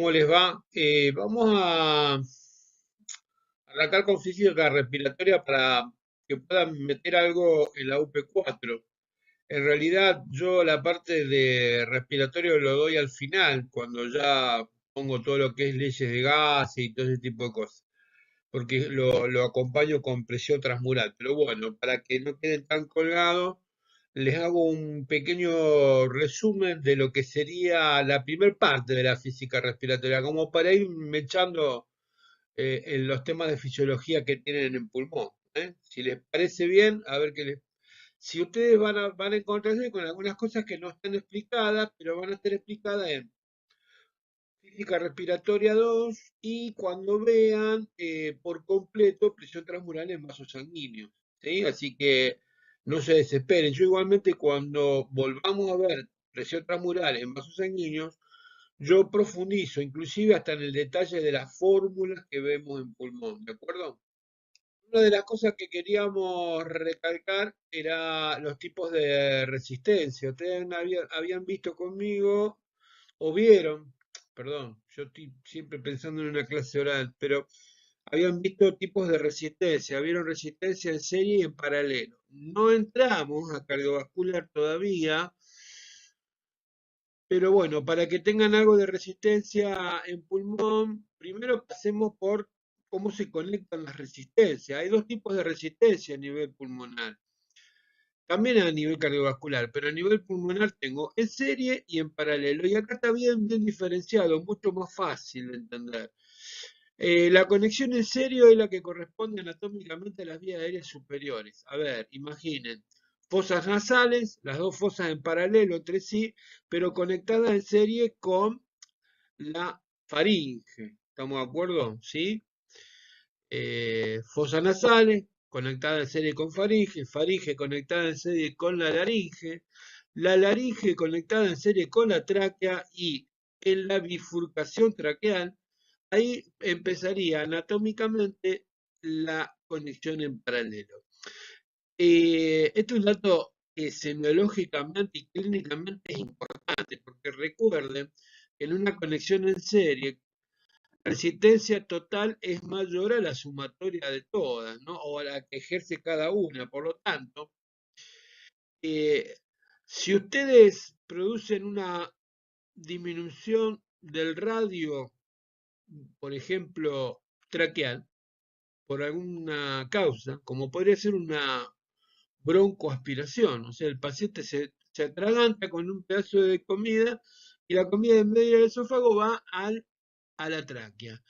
¿Cómo les va? Vamos a arrancar con física respiratoria para que puedan meter algo en la UP4. En realidad, yo la parte de respiratorio lo doy al final, cuando ya pongo todo lo que es leyes de gases y todo ese tipo de cosas, porque lo acompaño con presión transmural. Pero bueno, para que no queden tan colgados, les hago un pequeño resumen de lo que sería la primer parte de la física respiratoria, como para ir echando en los temas de fisiología que tienen en pulmón. ¿Eh? Si les parece bien, a ver qué les... Si ustedes van a encontrarse con algunas cosas que no están explicadas, pero van a estar explicadas en física respiratoria 2 y cuando vean por completo presión transmural en vasos sanguíneos. ¿Sí? Así que no se desesperen. Yo igualmente cuando volvamos a ver presión transmural en vasos sanguíneos, yo profundizo, inclusive hasta en el detalle de las fórmulas que vemos en pulmón, ¿de acuerdo? Una de las cosas que queríamos recalcar era los tipos de resistencia. Ustedes habían visto conmigo, o vieron, perdón, yo estoy siempre pensando en una clase oral, pero habían visto tipos de resistencia, vieron resistencia en serie y en paralelo. No entramos a cardiovascular todavía, pero bueno, para que tengan algo de resistencia en pulmón, primero pasemos por cómo se conectan las resistencias. Hay dos tipos de resistencia a nivel pulmonar, también a nivel cardiovascular, pero a nivel pulmonar tengo en serie y en paralelo. Y acá está bien diferenciado, mucho más fácil de entender. La conexión en serio es la que corresponde anatómicamente a las vías aéreas superiores. A ver, imaginen, fosas nasales, las dos fosas en paralelo entre sí, pero conectadas en serie con la faringe. ¿Estamos de acuerdo? ¿Sí? Fosas nasales, conectada en serie con faringe, faringe conectada en serie con la laringe conectada en serie con la tráquea y en la bifurcación traqueal, ahí empezaría anatómicamente la conexión en paralelo. Esto es un dato que semiológicamente y clínicamente es importante, porque recuerden que en una conexión en serie la resistencia total es mayor a la sumatoria de todas, ¿no? O a la que ejerce cada una. Por lo tanto, eh, si ustedes producen una disminución del radio, por ejemplo, traqueal, por alguna causa, como podría ser una broncoaspiración, o sea, el paciente se atraganta con un pedazo de comida y la comida en medio del esófago va a la tráquea.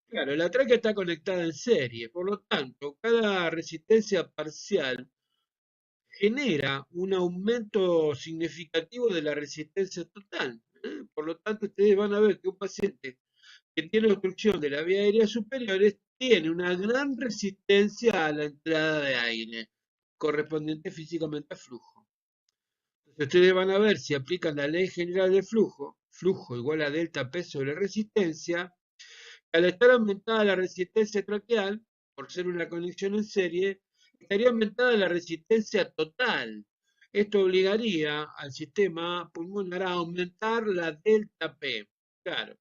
Claro, la tráquea está conectada en serie, por lo tanto, cada resistencia parcial genera un aumento significativo de la resistencia total. Por lo tanto, ustedes van a ver que un paciente que tiene obstrucción de la vía aérea superiores tiene una gran resistencia a la entrada de aire, correspondiente físicamente a flujo. Entonces, ustedes van a ver si aplican la ley general del flujo, flujo igual a delta P sobre resistencia. Al estar aumentada la resistencia traqueal, por ser una conexión en serie, estaría aumentada la resistencia total. Esto obligaría al sistema pulmonar a aumentar la delta P. Claro,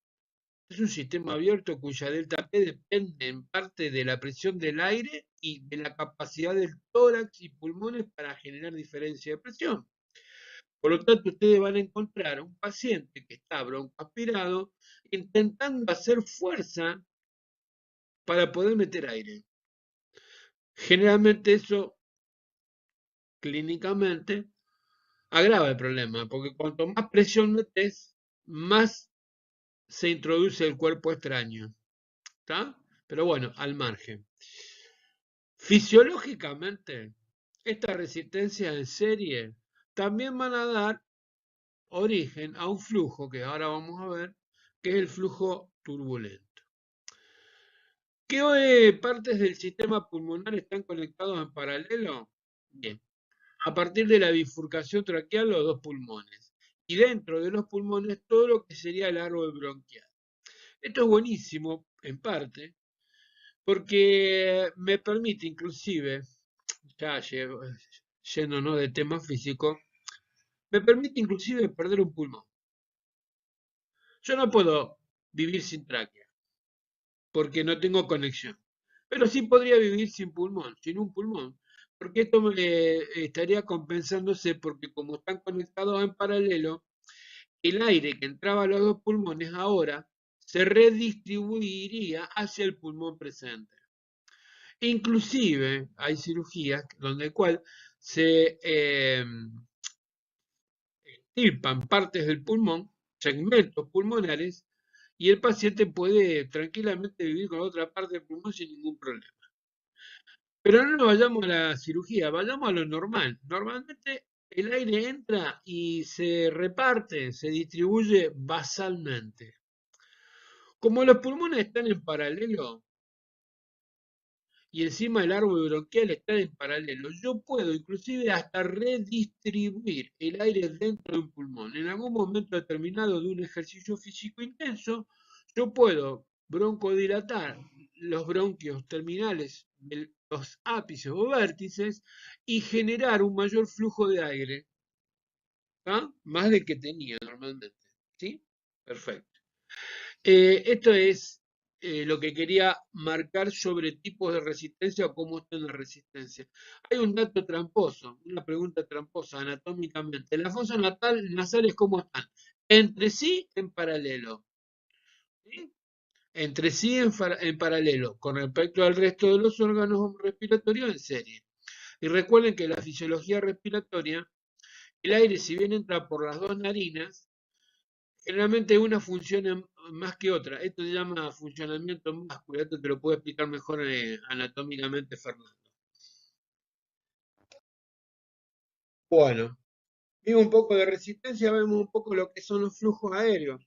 es un sistema abierto cuya delta P depende en parte de la presión del aire y de la capacidad del tórax y pulmones para generar diferencia de presión. Por lo tanto, ustedes van a encontrar a un paciente que está broncoaspirado intentando hacer fuerza para poder meter aire. Generalmente eso clínicamente agrava el problema, porque cuanto más presión metes, más se introduce el cuerpo extraño. ¿Está? Pero bueno, al margen. Fisiológicamente, estas resistencias en serie también van a dar origen a un flujo que ahora vamos a ver, que es el flujo turbulento. ¿Qué partes del sistema pulmonar están conectados en paralelo? Bien, a partir de la bifurcación traqueal, los dos pulmones. Y dentro de los pulmones, todo lo que sería el árbol bronquial. Esto es buenísimo, en parte, porque me permite inclusive, ya yéndonos de tema físico, me permite inclusive perder un pulmón. Yo no puedo vivir sin tráquea, porque no tengo conexión. Pero sí podría vivir sin pulmón, sin un pulmón, porque esto me estaría compensándose porque como están conectados en paralelo, el aire que entraba a los dos pulmones ahora se redistribuiría hacia el pulmón presente. Inclusive hay cirugías donde el cual se extirpan partes del pulmón, segmentos pulmonares, y el paciente puede tranquilamente vivir con otra parte del pulmón sin ningún problema. Pero no nos vayamos a la cirugía, vayamos a lo normal. Normalmente el aire entra y se reparte, se distribuye basalmente. Como los pulmones están en paralelo y encima el árbol bronquial está en paralelo, yo puedo inclusive hasta redistribuir el aire dentro de un pulmón. En algún momento determinado de un ejercicio físico intenso, yo puedo broncodilatar los bronquios terminales de los ápices o vértices y generar un mayor flujo de aire, ¿ah? Más del que tenía normalmente. ¿Sí? Perfecto. Esto es lo que quería marcar sobre tipos de resistencia o cómo está en la resistencia. Hay un dato tramposo, una pregunta tramposa anatómicamente. ¿Las fosas nasales cómo están? Entre sí en paralelo. ¿Sí? Entre sí en paralelo con respecto al resto de los órganos respiratorios en serie. Y recuerden que la fisiología respiratoria, el aire si bien entra por las dos narinas, generalmente una funciona más que otra. Esto se llama funcionamiento másculo. Esto te lo puede explicar mejor anatómicamente Fernando. Bueno, vimos un poco de resistencia, vemos un poco lo que son los flujos aéreos.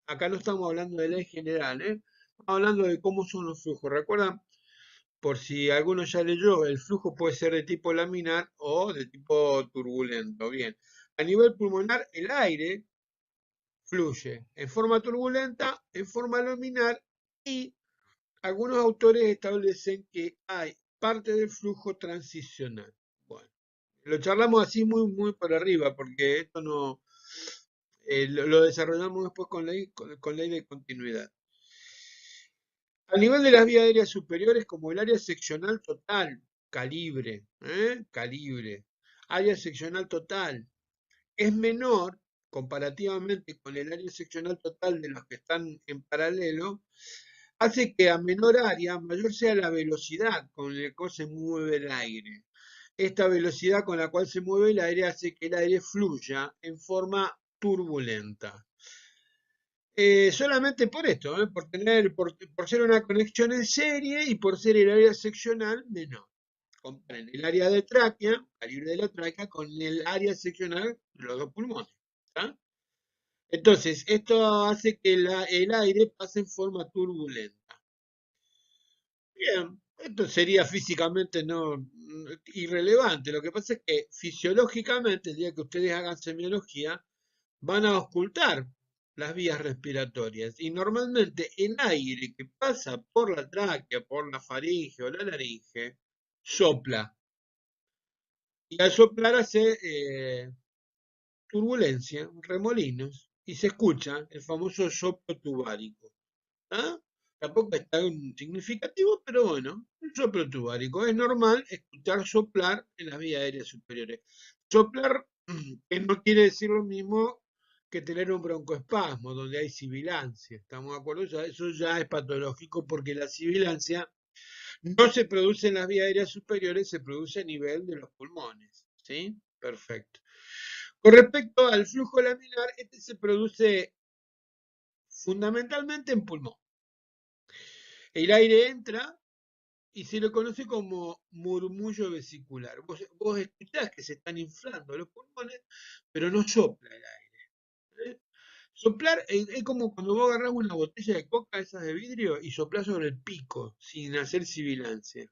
Acá no estamos hablando de ley general, ¿eh? Estamos hablando de cómo son los flujos. ¿Recuerdan? Por si alguno ya leyó, el flujo puede ser de tipo laminar o de tipo turbulento. Bien, a nivel pulmonar, el aire fluye en forma turbulenta, en forma laminar y algunos autores establecen que hay parte del flujo transicional. Bueno, lo charlamos así muy por arriba, porque esto no lo desarrollamos después con ley de continuidad. A nivel de las vías aéreas superiores, como el área seccional total, calibre, área seccional total, es menor comparativamente con el área seccional total de los que están en paralelo, hace que a menor área, mayor sea la velocidad con la cual se mueve el aire. Esta velocidad con la cual se mueve el aire hace que el aire fluya en forma turbulenta. Solamente por esto, por ser una conexión en serie y por ser el área seccional menor. Comparen el área de tráquea, calibre de la tráquea, con el área seccional de los dos pulmones. ¿Tá? Entonces, esto hace que el aire pase en forma turbulenta. Bien, esto sería físicamente no irrelevante. Lo que pasa es que fisiológicamente, el día que ustedes hagan semiología, van a ocultar las vías respiratorias. Y normalmente el aire que pasa por la tráquea, por la faringe o la laringe, sopla. Y al soplar hace turbulencia, remolinos, y se escucha el famoso soplo tubárico. ¿Ah? Tampoco es tan significativo, pero bueno, un soplo tubárico. Es normal escuchar soplar en las vías aéreas superiores. Soplar, que no quiere decir lo mismo que tener un broncoespasmo, donde hay sibilancia. ¿Estamos de acuerdo? Eso ya es patológico porque la sibilancia no se produce en las vías aéreas superiores, se produce a nivel de los pulmones. ¿Sí? Perfecto. Con respecto al flujo laminar, este se produce fundamentalmente en pulmón. El aire entra y se lo conoce como murmullo vesicular. Vos escuchás que se están inflando los pulmones, pero no sopla el aire. ¿Eh? Soplar es como cuando vos agarrás una botella de coca, esas de vidrio, y soplás sobre el pico, sin hacer sibilancia.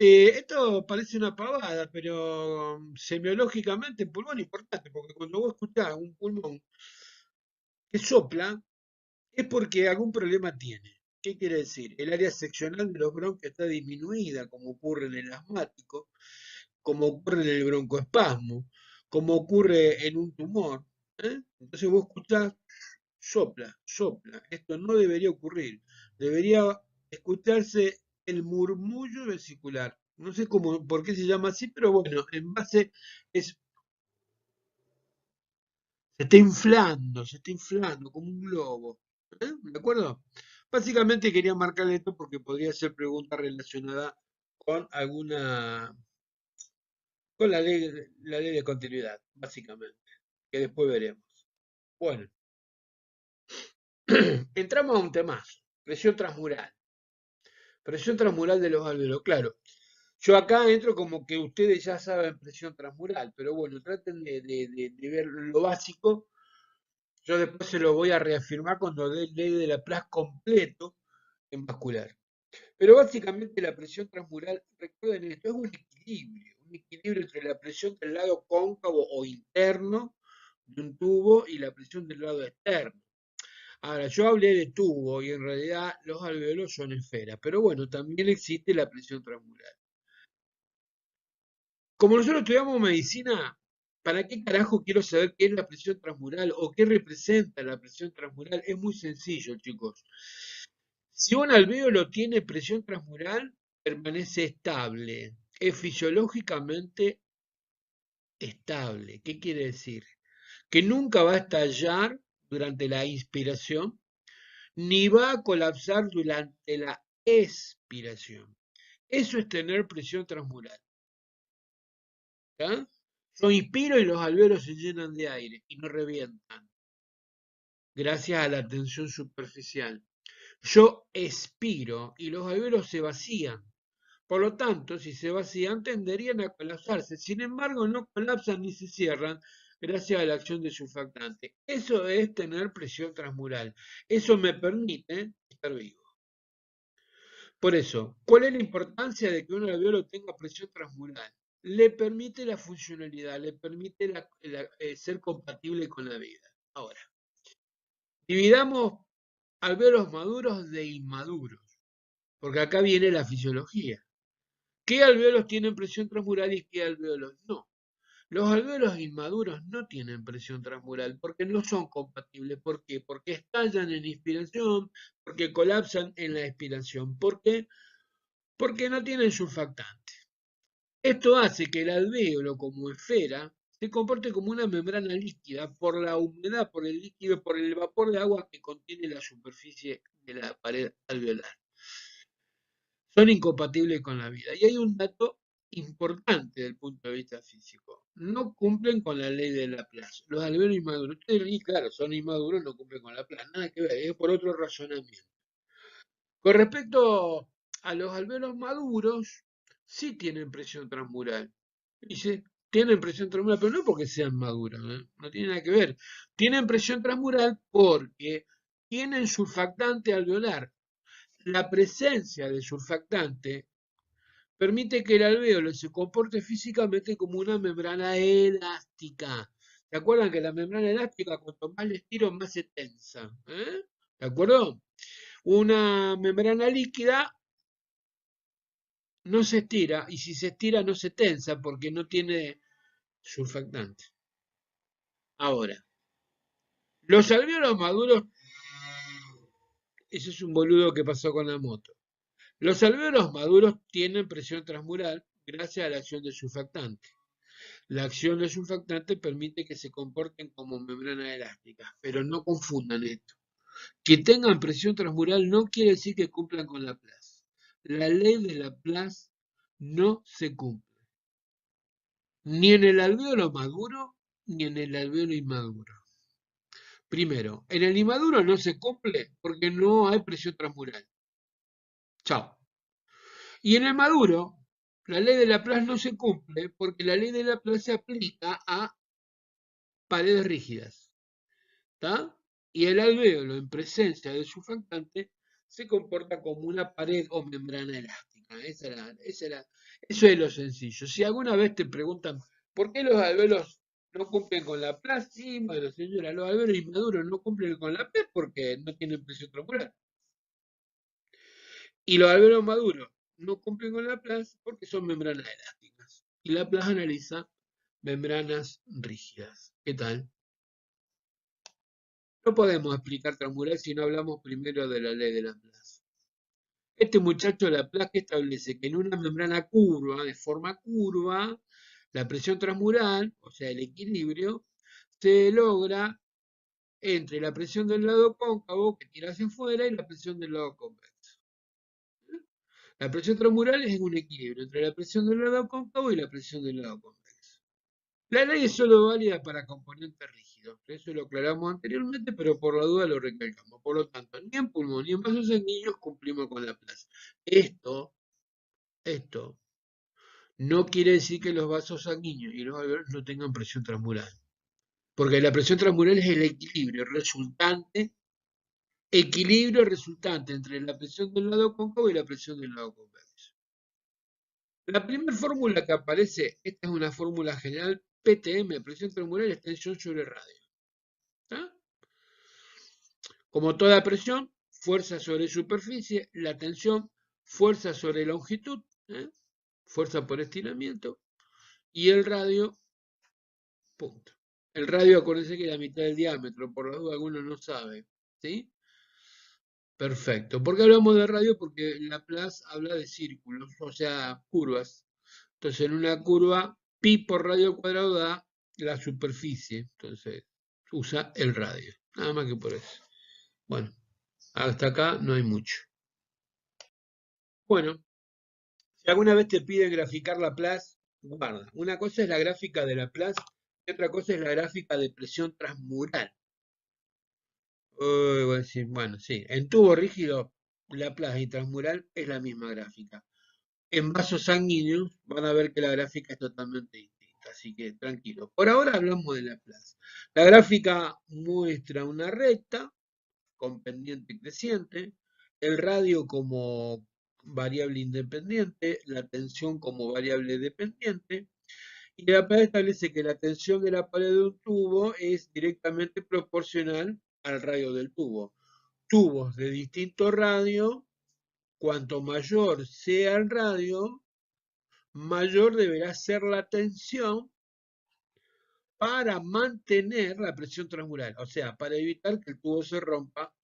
Esto parece una pavada, pero semiológicamente el pulmón es importante, porque cuando vos escuchás un pulmón que sopla, es porque algún problema tiene. ¿Qué quiere decir? El área seccional de los bronquios está disminuida, como ocurre en el asmático, como ocurre en el broncoespasmo, como ocurre en un tumor. ¿Eh? Entonces vos escuchás sopla, sopla. Esto no debería ocurrir. Debería escucharse el murmullo vesicular. No sé cómo, por qué se llama así, pero bueno, en base es, se está inflando como un globo. ¿De acuerdo? Básicamente quería marcar esto porque podría ser pregunta relacionada con alguna, con la ley de continuidad, básicamente, que después veremos. Bueno, entramos a un tema. Presión transmural. Presión transmural de los alveolos. Claro, yo acá entro como que ustedes ya saben presión transmural, pero bueno, traten de ver lo básico. Yo después se lo voy a reafirmar cuando dé el ley de Laplace completo en vascular. Pero básicamente la presión transmural, recuerden esto, es un equilibrio entre la presión del lado cóncavo o interno de un tubo y la presión del lado externo. Ahora, yo hablé de tubo y en realidad los alveolos son esferas, pero bueno, también existe la presión transmural. Como nosotros estudiamos medicina, ¿para qué carajo quiero saber qué es la presión transmural o qué representa la presión transmural? Es muy sencillo, chicos. Si un alvéolo tiene presión transmural, permanece estable, es fisiológicamente estable. ¿Qué quiere decir? Que nunca va a estallar durante la inspiración ni va a colapsar durante la expiración. Eso es tener presión transmural. ¿Ya? Yo inspiro y los alvéolos se llenan de aire y no revientan, gracias a la tensión superficial. Yo expiro y los alvéolos se vacían. Por lo tanto, si se vacían, tenderían a colapsarse. Sin embargo, no colapsan ni se cierran gracias a la acción de surfactante. Eso es tener presión transmural. Eso me permite estar vivo. Por eso, ¿cuál es la importancia de que un alveolo tenga presión transmural? Le permite la funcionalidad, le permite ser compatible con la vida. Ahora, dividamos alveolos maduros de inmaduros, porque acá viene la fisiología. ¿Qué alveolos tienen presión transmural y qué alveolos no? Los alveolos inmaduros no tienen presión transmural porque no son compatibles. ¿Por qué? Porque estallan en inspiración, porque colapsan en la expiración. ¿Por qué? Porque no tienen surfactante. Esto hace que el alvéolo como esfera se comporte como una membrana líquida por la humedad, por el líquido, por el vapor de agua que contiene la superficie de la pared alveolar. Son incompatibles con la vida. Y hay un dato importante desde el punto de vista físico. No cumplen con la ley de Laplace. Los alvéolos inmaduros, y claro, son inmaduros, no cumplen con Laplace. Nada que ver, es por otro razonamiento. Con respecto a los alvéolos maduros, sí tienen presión transmural. Dice, tienen presión transmural, pero no porque sean maduros, ¿eh? No tiene nada que ver. Tienen presión transmural porque tienen surfactante alveolar. La presencia de surfactante permite que el alvéolo se comporte físicamente como una membrana elástica. ¿Se acuerdan que la membrana elástica, cuanto más le estiro, más se tensa? ¿De acuerdo? Una membrana líquida no se estira y si se estira no se tensa porque no tiene surfactante. Ahora, los alvéolos maduros, ese es un boludo que pasó con la moto. Los alvéolos maduros tienen presión transmural gracias a la acción del surfactante. La acción del surfactante permite que se comporten como membranas elásticas, pero no confundan esto. Que tengan presión transmural no quiere decir que cumplan con Laplace. La ley de Laplace no se cumple. Ni en el alvéolo maduro, ni en el alvéolo inmaduro. Primero, en el inmaduro no se cumple porque no hay presión transmural. Chao. Y en el maduro, la ley de Laplace no se cumple porque la ley de Laplace se aplica a paredes rígidas. ¿Está? Y el alvéolo, en presencia del surfactante, se comporta como una pared o membrana elástica. Eso es lo sencillo. Si alguna vez te preguntan por qué los alvéolos no cumplen con la PLAS, sí, bueno, señora, los alvéolos inmaduros no cumplen con la PLAS porque no tienen presión transmural. Y los alvéolos maduros no cumplen con la PLAS porque son membranas elásticas. Y la PLAS analiza membranas rígidas. ¿Qué tal? No podemos explicar transmural si no hablamos primero de la ley de Laplace. Este muchacho Laplace establece que en una membrana curva, de forma curva, la presión transmural, o sea, el equilibrio, se logra entre la presión del lado cóncavo que tira hacia afuera y la presión del lado convexo. La presión transmural es un equilibrio entre la presión del lado cóncavo y la presión del lado convexo. La ley es solo válida para componentes rígidos. Eso lo aclaramos anteriormente, pero por la duda lo recalcamos. Por lo tanto, ni en pulmón ni en vasos sanguíneos cumplimos con Laplace. Esto no quiere decir que los vasos sanguíneos y los alveolos no tengan presión transmural. Porque la presión transmural es el equilibrio resultante entre la presión del lado cóncavo y la presión del lado convexo. La primera fórmula que aparece, esta es una fórmula general, PTM, presión transmural, extensión sobre radio. ¿Está? Como toda presión, fuerza sobre superficie, la tensión, fuerza sobre longitud, fuerza por estiramiento, y el radio, punto. El radio, acuérdense que es la mitad del diámetro, por la duda alguno no sabe, ¿sí? Perfecto. ¿Por qué hablamos de radio? Porque Laplace habla de círculos, o sea, curvas. Entonces, en una curva, pi por radio al cuadrado da la superficie. Entonces, usa el radio. Nada más que por eso. Bueno, hasta acá no hay mucho. Bueno, si alguna vez te piden graficar Laplace, guarda. Una cosa es la gráfica de Laplace y otra cosa es la gráfica de presión transmural. Voy a decir, bueno, sí. En tubo rígido, Laplace y transmural es la misma gráfica. En vasos sanguíneos van a ver que la gráfica es totalmente distinta, así que tranquilo. Por ahora hablamos de Laplace. La gráfica muestra una recta con pendiente creciente, el radio como variable independiente, la tensión como variable dependiente, y Laplace establece que la tensión de la pared de un tubo es directamente proporcional al radio del tubo. Tubos de distinto radio, cuanto mayor sea el radio, mayor deberá ser la tensión para mantener la presión transmural, o sea, para evitar que el tubo se rompa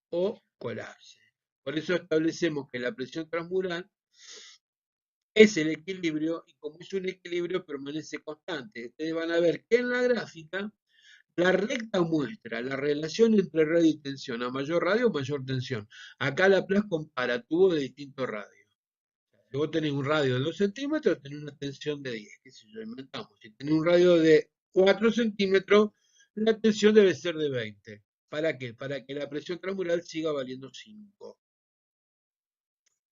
o colapse. Por eso establecemos que la presión transmural es el equilibrio y como es un equilibrio permanece constante. Ustedes van a ver que en la gráfica la recta muestra la relación entre radio y tensión. A mayor radio, mayor tensión. Acá Laplace compara tubos de distintos radios. Si vos tenés un radio de 2 centímetros, tenés una tensión de 10, qué sé yo, inventamos. Si tenés un radio de 4 centímetros, la tensión debe ser de 20. ¿Para qué? Para que la presión transmural siga valiendo 5.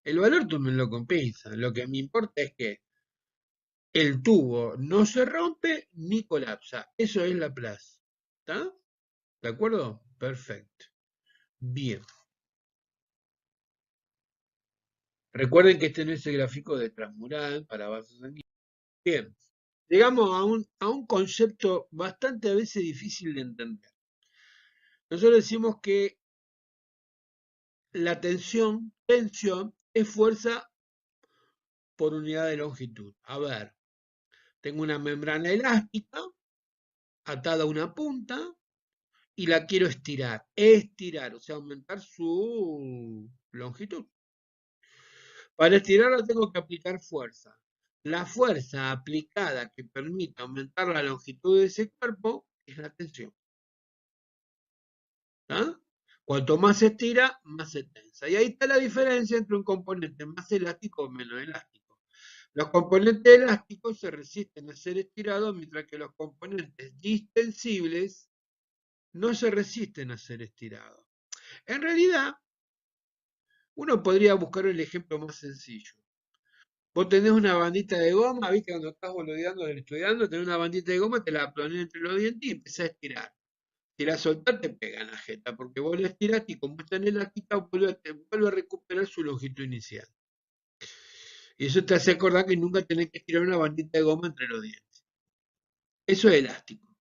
El valor tú me lo compensa. Lo que me importa es que el tubo no se rompe ni colapsa. Eso es Laplace. ¿Está? ¿De acuerdo? Perfecto. Bien. Recuerden que este no es el gráfico de transmural para vasos sanguíneos. Bien. Llegamos a un concepto bastante a veces difícil de entender. Nosotros decimos que la tensión es fuerza por unidad de longitud. A ver, tengo una membrana elástica atada a una punta y la quiero estirar, o sea, aumentar su longitud. Para estirarla tengo que aplicar fuerza. La fuerza aplicada que permite aumentar la longitud de ese cuerpo es la tensión. ¿Ah? Cuanto más se estira, más se tensa. Y ahí está la diferencia entre un componente más elástico o menos elástico. Los componentes elásticos se resisten a ser estirados, mientras que los componentes distensibles no se resisten a ser estirados. En realidad, uno podría buscar el ejemplo más sencillo. Vos tenés una bandita de goma, viste, cuando estás boludeando estudiando, tenés una bandita de goma, te la pones entre los dientes y empezás a estirar. Si la soltás, te pega en la jeta, porque vos la estiraste y como está en elástica, vuelve a recuperar su longitud inicial. Y eso te hace acordar que nunca tenés que estirar una bandita de goma entre los dientes. Eso es elástico.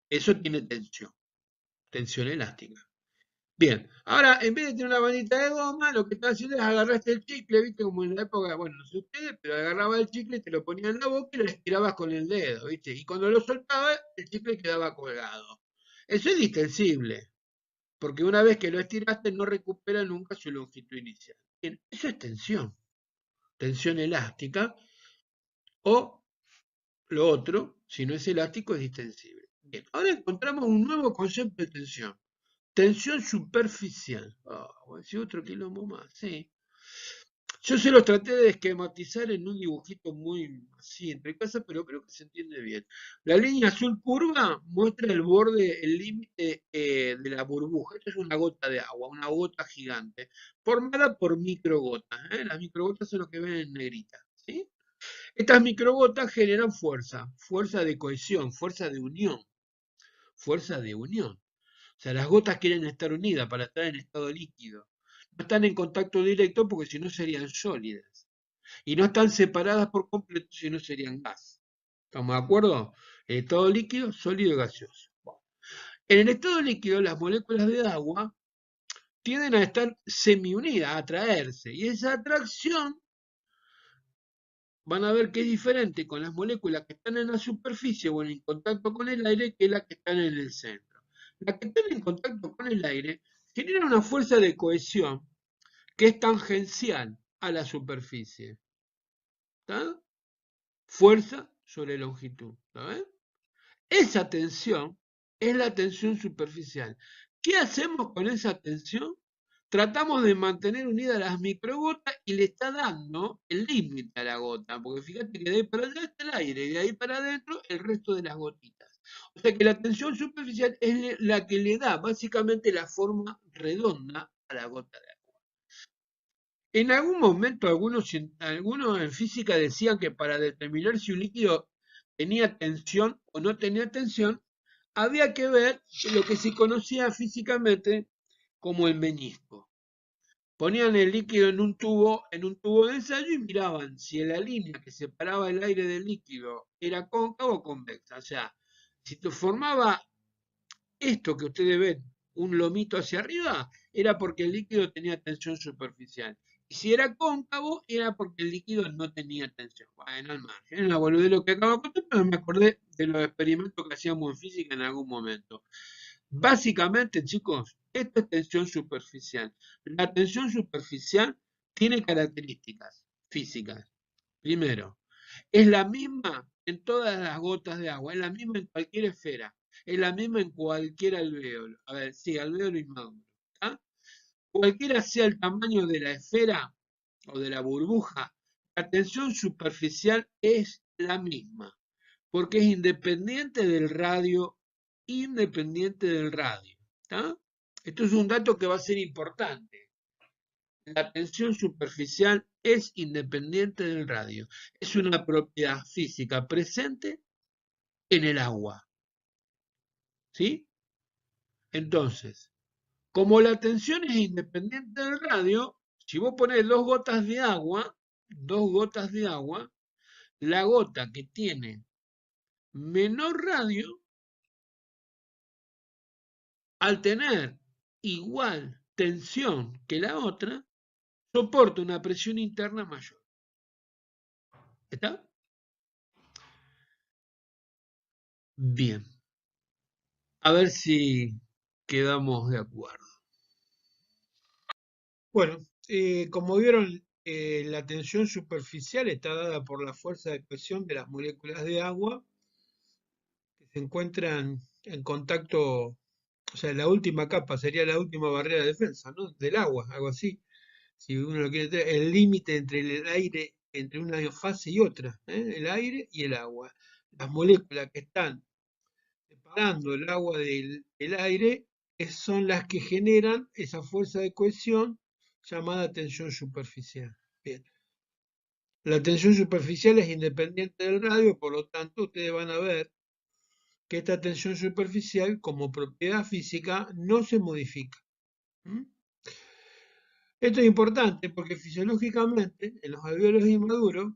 Eso tiene tensión elástica. Bien, ahora en vez de tener una bandita de goma, lo que estás haciendo es agarraste el chicle, viste, como en la época, bueno, no sé ustedes, pero agarraba el chicle, te lo ponía en la boca y lo estirabas con el dedo, viste, y cuando lo soltaba, el chicle quedaba colgado. Eso es distensible, porque una vez que lo estiraste no recupera nunca su longitud inicial. Bien, eso es tensión elástica, o lo otro, si no es elástico, es distensible. Bien, ahora encontramos un nuevo concepto de tensión. Tensión superficial. Ah, voy a decir otro quilombo más, sí. Yo se los traté de esquematizar en un dibujito muy así, entre casas, pero creo que se entiende bien. La línea azul curva muestra el borde, el límite de la burbuja. Esto es una gota de agua, una gota gigante, formada por microgotas. Las microgotas son lo que ven en negrita, ¿sí? Estas microgotas generan fuerza, fuerza de cohesión, fuerza de unión, fuerza de unión. O sea, las gotas quieren estar unidas para estar en estado líquido. No están en contacto directo porque si no serían sólidas. Y no están separadas por completo si no serían gas. ¿Estamos de acuerdo? El estado líquido, sólido y gaseoso. Bueno, en el estado líquido, las moléculas de agua tienden a estar semiunidas, a atraerse. Y esa atracción van a ver que es diferente con las moléculas que están en la superficie o en contacto con el aire que las que están en el centro. Las que están en contacto con el aire generan una fuerza de cohesión que es tangencial a la superficie. ¿Está? Fuerza sobre longitud. ¿Lo ven? Esa tensión es la tensión superficial. ¿Qué hacemos con esa tensión? Tratamos de mantener unidas las microgotas y le está dando el límite a la gota, porque fíjate que de ahí para allá está el aire y de ahí para adentro el resto de las gotitas. O sea que la tensión superficial es la que le da básicamente la forma redonda a la gota de agua. En algún momento algunos en física decían que para determinar si un líquido tenía tensión o no tenía tensión, había que ver lo que se conocía físicamente como el menisco. Ponían el líquido en un tubo de ensayo y miraban si la línea que separaba el aire del líquido era cóncava o convexa. O sea, si te formaba esto que ustedes ven, un lomito hacia arriba, era porque el líquido tenía tensión superficial. Y si era cóncavo, era porque el líquido no tenía tensión. Bueno, al margen. Es una boludez lo que acabo de contar, pero me acordé de los experimentos que hacíamos en física en algún momento. Básicamente, chicos, esto es tensión superficial. La tensión superficial tiene características físicas. Primero, es la misma en todas las gotas de agua, es la misma en cualquier esfera, es la misma en cualquier alvéolo. A ver, sí, alvéolo y magma. ¿Ah? Cualquiera sea el tamaño de la esfera o de la burbuja, la tensión superficial es la misma, porque es independiente del radio, independiente del radio. ¿Está? Esto es un dato que va a ser importante. La tensión superficial es independiente del radio. Es una propiedad física presente en el agua. ¿Sí? Entonces, como la tensión es independiente del radio, si vos pones dos gotas de agua, la gota que tiene menor radio, al tener igual tensión que la otra, soporta una presión interna mayor. ¿Está? Bien. A ver si quedamos de acuerdo. Bueno, como vieron, la tensión superficial está dada por la fuerza de presión de las moléculas de agua que se encuentran en contacto, o sea, la última capa sería la última barrera de defensa, ¿no? Del agua, algo así. Si uno lo quiere tener, el límite entre el aire, entre una fase y otra, ¿eh? El aire y el agua. Las moléculas que están separando el agua del aire son las que generan esa fuerza de cohesión llamada tensión superficial. Bien. La tensión superficial es independiente del radio, por lo tanto, ustedes van a ver que esta tensión superficial, como propiedad física, no se modifica. ¿Mm? Esto es importante porque fisiológicamente, en los alvéolos inmaduros,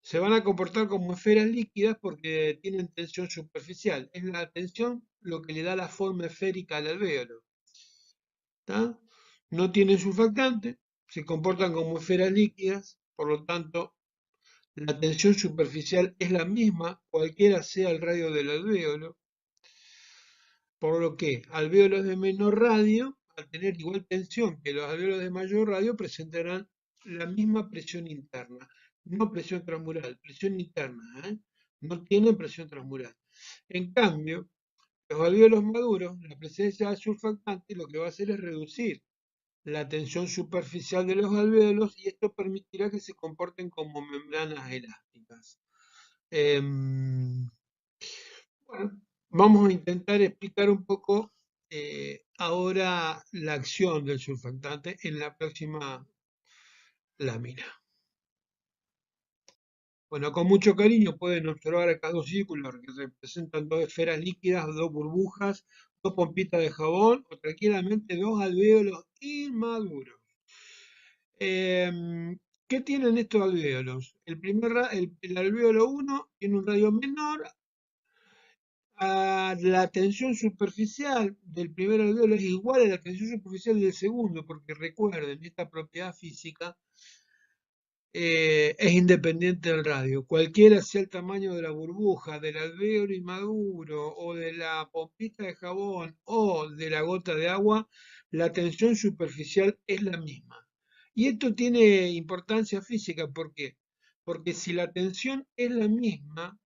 se van a comportar como esferas líquidas porque tienen tensión superficial. Es la tensión lo que le da la forma esférica al alvéolo. ¿Tá? No tienen surfactante, se comportan como esferas líquidas, por lo tanto, la tensión superficial es la misma, cualquiera sea el radio del alvéolo. por lo que alvéolos de menor radio, al tener igual tensión que los alvéolos de mayor radio, presentarán la misma presión interna, no presión transmural, presión interna, ¿eh? No tienen presión transmural. En cambio, los alvéolos maduros, la presencia de surfactante lo que va a hacer es reducir la tensión superficial de los alvéolos y esto permitirá que se comporten como membranas elásticas. Bueno, vamos a intentar explicar un poco ahora la acción del surfactante en la próxima lámina. Bueno, con mucho cariño pueden observar acá dos círculos que representan dos esferas líquidas, dos burbujas, dos pompitas de jabón o tranquilamente dos alvéolos inmaduros. ¿Qué tienen estos alvéolos? El alvéolo 1 tiene un radio menor la tensión superficial del primer alvéolo es igual a la tensión superficial del segundo, porque recuerden, esta propiedad física es independiente del radio. Cualquiera sea el tamaño de la burbuja, del alvéolo inmaduro, o de la pompita de jabón, o de la gota de agua, la tensión superficial es la misma. Y esto tiene importancia física, ¿por qué? Porque si la tensión es la misma,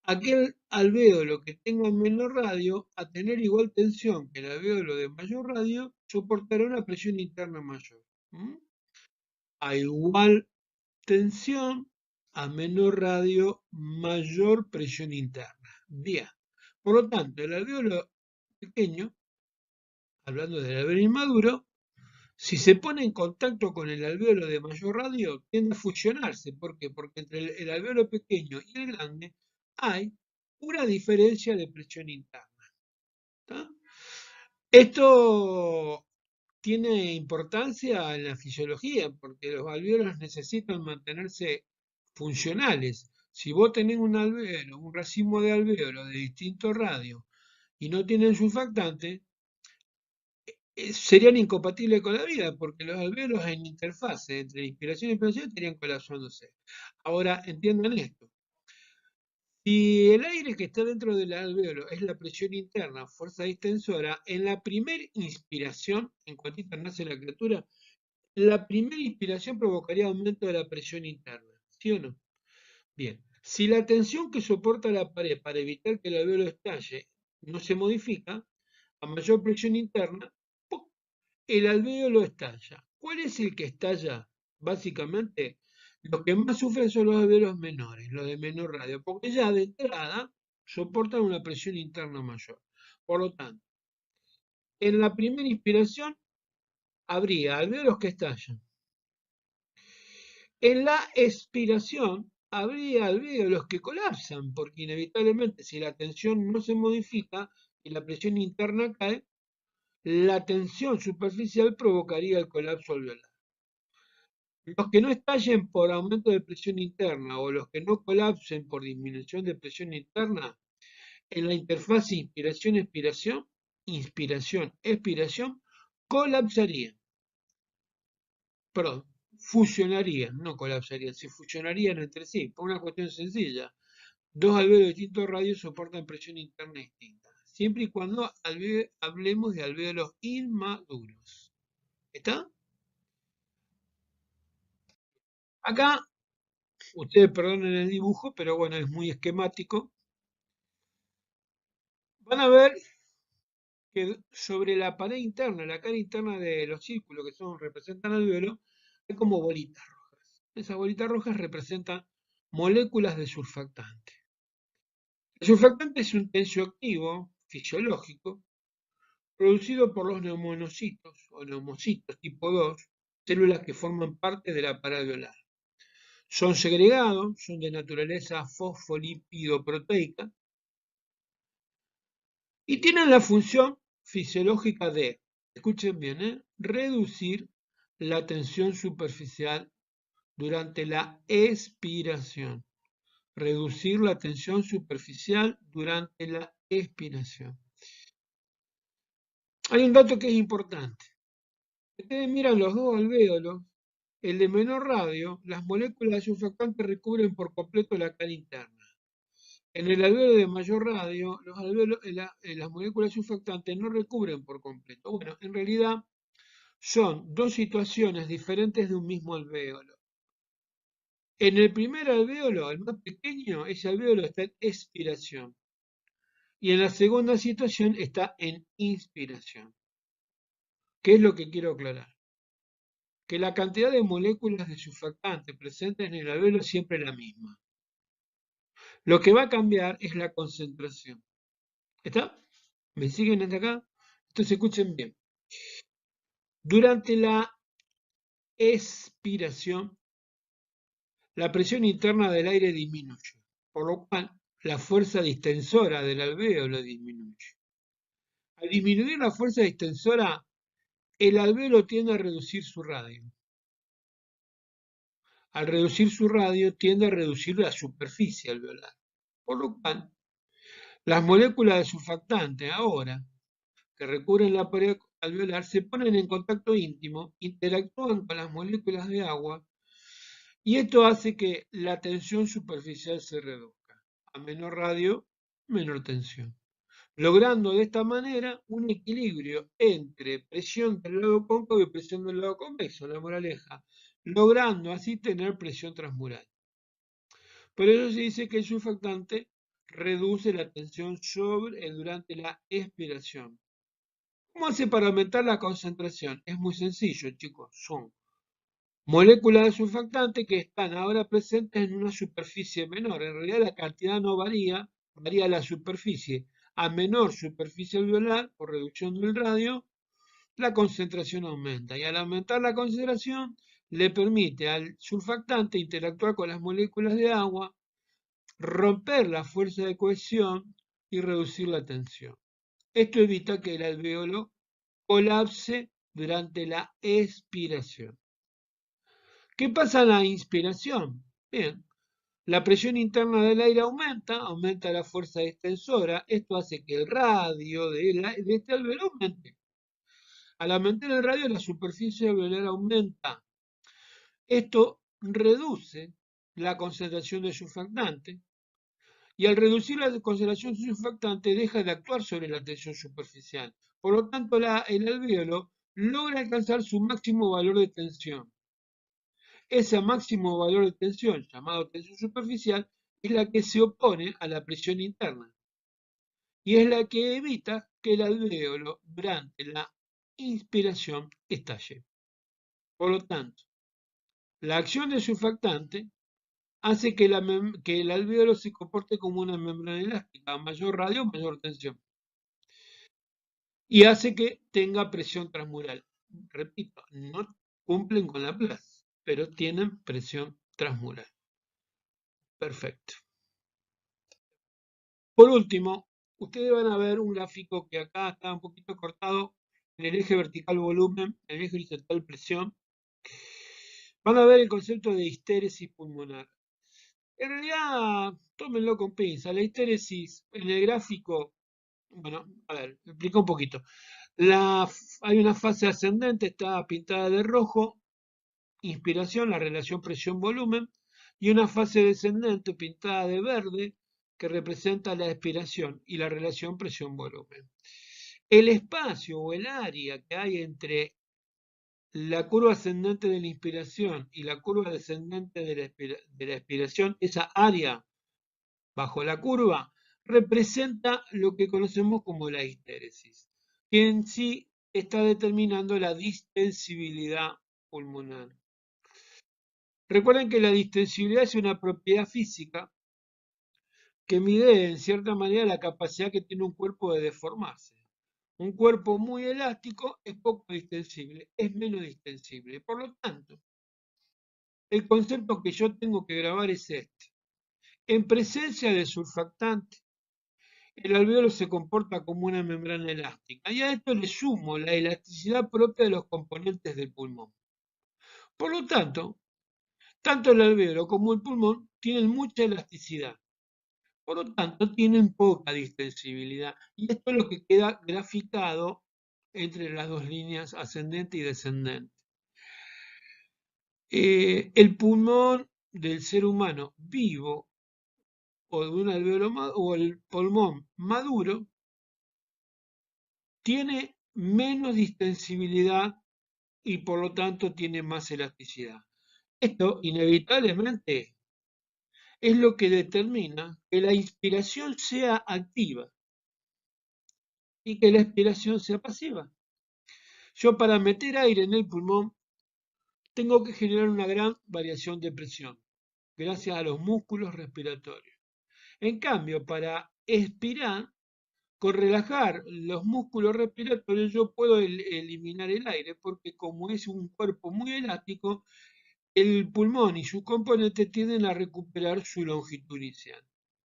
aquel alvéolo que tenga menor radio, a tener igual tensión que el alvéolo de mayor radio, soportará una presión interna mayor. ¿Mm? A igual tensión, a menor radio, mayor presión interna. Bien. Por lo tanto, el alvéolo pequeño, hablando del alvéolo inmaduro, si se pone en contacto con el alvéolo de mayor radio, tiende a fusionarse. ¿Por qué? Porque entre el alvéolo pequeño y el grande hay una diferencia de presión interna. ¿Tá? Esto tiene importancia en la fisiología porque los alvéolos necesitan mantenerse funcionales. Si vos tenés un alvéolo, un racimo de alvéolos de distinto radio y no tienen surfactante, serían incompatibles con la vida, porque los alvéolos en interfase entre inspiración y expiración estarían colapsándose. Ahora, entiendan esto. Si el aire que está dentro del alvéolo es la presión interna, fuerza distensora, en la primera inspiración, en cuantito nace la criatura, la primera inspiración provocaría aumento de la presión interna. ¿Sí o no? Bien. Si la tensión que soporta la pared para evitar que el alvéolo estalle no se modifica, a mayor presión interna, ¡pum!, el alvéolo estalla. ¿Cuál es el que estalla? Básicamente, los que más sufren son los alvéolos menores, los de menor radio, porque ya de entrada soportan una presión interna mayor. Por lo tanto, en la primera inspiración habría alvéolos que estallan. En la expiración habría alvéolos que colapsan, porque inevitablemente si la tensión no se modifica y la presión interna cae, la tensión superficial provocaría el colapso alveolar. Los que no estallen por aumento de presión interna o los que no colapsen por disminución de presión interna, en la interfaz inspiración-expiración, inspiración-expiración, colapsarían. Perdón, fusionarían, no colapsarían, se fusionarían entre sí, por una cuestión sencilla. Dos alvéolos de distintos radios soportan presión interna distinta, siempre y cuando hablemos de alvéolos inmaduros. ¿Está? Acá, ustedes perdonen el dibujo, pero bueno, es muy esquemático. Van a ver que sobre la pared interna, la cara interna de los círculos que representan alvéolos, hay como bolitas rojas. Esas bolitas rojas representan moléculas de surfactante. El surfactante es un tensioactivo fisiológico producido por los neomonocitos o neumocitos tipo 2, células que forman parte de la pared alveolar. Son segregados, son de naturaleza fosfolípido-proteica y tienen la función fisiológica de, escuchen bien, reducir la tensión superficial durante la expiración. Reducir la tensión superficial durante la expiración. Hay un dato que es importante. Ustedes miran los dos alvéolos, el de menor radio, las moléculas de surfactante recubren por completo la cara interna. En el alveolo de mayor radio, las moléculas surfactantes no recubren por completo. Bueno, en realidad son dos situaciones diferentes de un mismo alvéolo. En el primer alvéolo, el más pequeño, ese alvéolo está en expiración. Y en la segunda situación está en inspiración. ¿Qué es lo que quiero aclarar? Que la cantidad de moléculas de surfactante presentes en el alvéolo es siempre la misma. Lo que va a cambiar es la concentración. ¿Está? ¿Me siguen hasta acá? Entonces escuchen bien. Durante la expiración, la presión interna del aire disminuye, por lo cual la fuerza distensora del alvéolo disminuye. Al disminuir la fuerza distensora, el alvéolo tiende a reducir su radio. Al reducir su radio, tiende a reducir la superficie alveolar. Por lo cual, las moléculas de surfactante ahora que recubren la pared alveolar se ponen en contacto íntimo, interactúan con las moléculas de agua y esto hace que la tensión superficial se reduzca. A menor radio, menor tensión. Logrando de esta manera un equilibrio entre presión del lado cóncavo y presión del lado convexo, la moraleja, logrando así tener presión transmural. Por eso se dice que el surfactante reduce la tensión durante la expiración. ¿Cómo hace para aumentar la concentración? Es muy sencillo, chicos. Son moléculas de surfactante que están ahora presentes en una superficie menor. En realidad la cantidad no varía, varía la superficie. A menor superficie alveolar, por reducción del radio, la concentración aumenta. Y al aumentar la concentración, le permite al surfactante interactuar con las moléculas de agua, romper la fuerza de cohesión y reducir la tensión. Esto evita que el alvéolo colapse durante la expiración. ¿Qué pasa en la inspiración? Bien, la presión interna del aire aumenta la fuerza distensora, esto hace que el radio de este alvéolo aumente. Al aumentar el radio, la superficie alveolar aumenta. Esto reduce la concentración de surfactante y al reducir la concentración de surfactante deja de actuar sobre la tensión superficial. Por lo tanto, el alvéolo logra alcanzar su máximo valor de tensión. Ese máximo valor de tensión, llamado tensión superficial, es la que se opone a la presión interna y es la que evita que el alvéolo durante la inspiración estalle. Por lo tanto, la acción del surfactante hace que el alvéolo se comporte como una membrana elástica, a mayor radio, mayor tensión, y hace que tenga presión transmural. Repito, no cumplen con la PLAS, pero tienen presión transmural. Perfecto. Por último, ustedes van a ver un gráfico que acá está un poquito cortado en el eje vertical volumen, en el eje horizontal presión. Van a ver el concepto de histéresis pulmonar. En realidad, tómenlo con pinza. La histéresis en el gráfico, bueno, a ver, explico un poquito. Hay una fase ascendente, está pintada de rojo, inspiración, la relación presión-volumen, y una fase descendente pintada de verde, que representa la expiración y la relación presión-volumen. El espacio o el área que hay entre la curva ascendente de la inspiración y la curva descendente de la expiración, esa área bajo la curva, representa lo que conocemos como la histéresis, que en sí está determinando la distensibilidad pulmonar. Recuerden que la distensibilidad es una propiedad física que mide en cierta manera la capacidad que tiene un cuerpo de deformarse. Un cuerpo muy elástico es poco distensible, es menos distensible. Por lo tanto, el concepto que yo tengo que grabar es este. En presencia de surfactante, el alvéolo se comporta como una membrana elástica. Y a esto le sumo la elasticidad propia de los componentes del pulmón. Por lo tanto el alvéolo como el pulmón tienen mucha elasticidad. Por lo tanto, tienen poca distensibilidad. Y esto es lo que queda graficado entre las dos líneas ascendente y descendente. El pulmón del ser humano vivo o de un alveolo o el pulmón maduro tiene menos distensibilidad y por lo tanto tiene más elasticidad. Esto inevitablemente es lo que determina que la inspiración sea activa y que la expiración sea pasiva. Yo para meter aire en el pulmón tengo que generar una gran variación de presión, gracias a los músculos respiratorios. En cambio, para expirar, con relajar los músculos respiratorios yo puedo eliminar el aire, porque como es un cuerpo muy elástico, el pulmón y sus componentes tienden a recuperar su longitud inicial.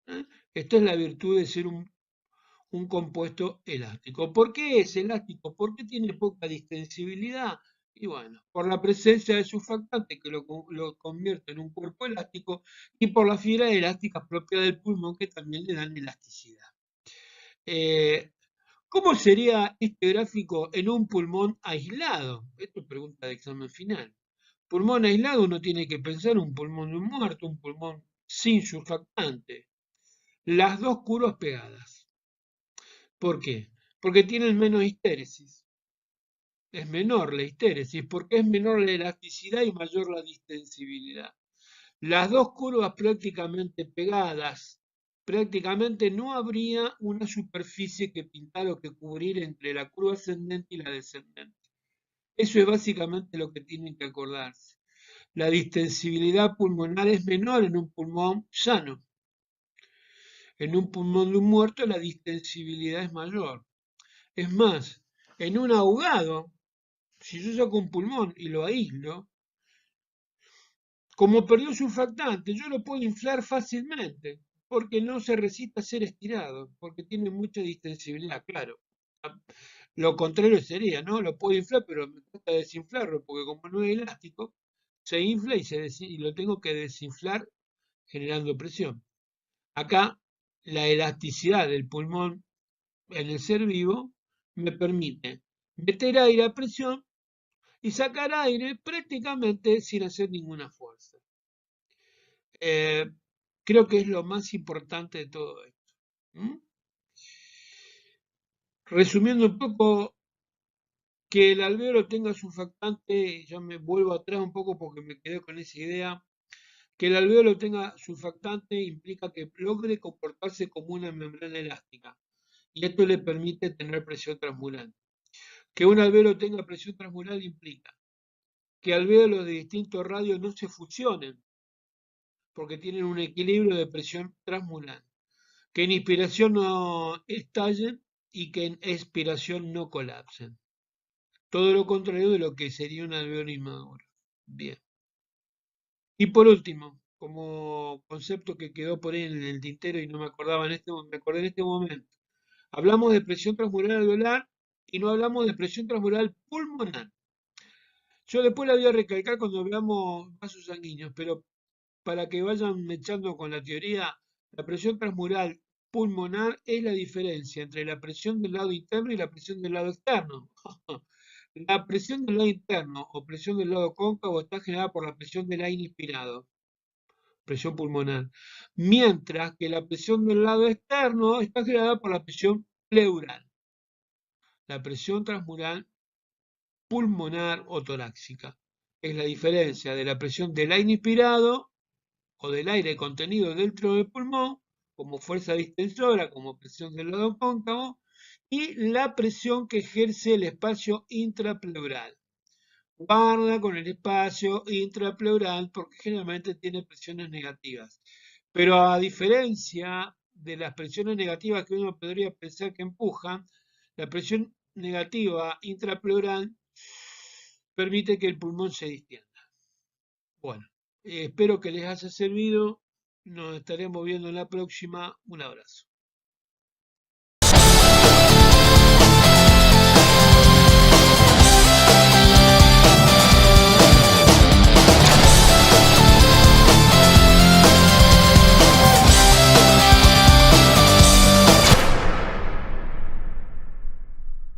¿Eh? Esta es la virtud de ser un compuesto elástico. ¿Por qué es elástico? Porque tiene poca distensibilidad. Y bueno, por la presencia de surfactantes que lo convierte en un cuerpo elástico y por las fibras elásticas propias del pulmón que también le dan elasticidad. Eh, ¿Cómo sería este gráfico en un pulmón aislado? Esto es pregunta de examen final. Pulmón aislado uno tiene que pensar un pulmón de un muerto, un pulmón sin surfactante. Las dos curvas pegadas. ¿Por qué? Porque tienen menos histéresis. Es menor la histéresis porque es menor la elasticidad y mayor la distensibilidad. Las dos curvas prácticamente pegadas, prácticamente no habría una superficie que pintar o que cubrir entre la curva ascendente y la descendente. Eso es básicamente lo que tienen que acordarse. La distensibilidad pulmonar es menor en un pulmón sano. En un pulmón de un muerto la distensibilidad es mayor. Es más, en un ahogado, si yo saco un pulmón y lo aíslo, como perdió surfactante, yo lo puedo inflar fácilmente, porque no se resiste a ser estirado, porque tiene mucha distensibilidad, claro. Lo contrario sería, ¿no? Lo puedo inflar, pero me cuesta desinflarlo, porque como no es elástico, se infla y lo tengo que desinflar generando presión. Acá, la elasticidad del pulmón en el ser vivo me permite meter aire a presión y sacar aire prácticamente sin hacer ninguna fuerza. Eh, Creo que es lo más importante de todo esto. ¿Mm? Resumiendo un poco, que el alveolo tenga surfactante, ya me vuelvo atrás un poco porque me quedé con esa idea, que el alveolo tenga surfactante implica que logre comportarse como una membrana elástica y esto le permite tener presión transmural. Que un alveolo tenga presión transmural implica que alvéolos de distintos radios no se fusionen porque tienen un equilibrio de presión transmural. Que en inspiración no estallen y que en expiración no colapsen. Todo lo contrario de lo que sería un alveolo inmaduro. Bien. Y por último, como concepto que quedó por ahí en el tintero y no me acordaba me acordé en este momento. Hablamos de presión transmural alveolar y no hablamos de presión transmural pulmonar. Yo después la voy a recalcar cuando veamos vasos sanguíneos, pero para que vayan echando con la teoría, la presión transmural pulmonar es la diferencia entre la presión del lado interno y la presión del lado externo. La presión del lado interno o presión del lado cóncavo está generada por la presión del aire inspirado, presión pulmonar, mientras que la presión del lado externo está generada por la presión pleural, la presión transmural pulmonar o torácica. Es la diferencia de la presión del aire inspirado o del aire contenido dentro del pulmón, como fuerza distensora, como presión del lado cóncavo, y la presión que ejerce el espacio intrapleural. Guarda con el espacio intrapleural porque generalmente tiene presiones negativas. Pero a diferencia de las presiones negativas que uno podría pensar que empujan, la presión negativa intrapleural permite que el pulmón se distienda. Bueno, espero que les haya servido. Nos estaremos viendo en la próxima. Un abrazo.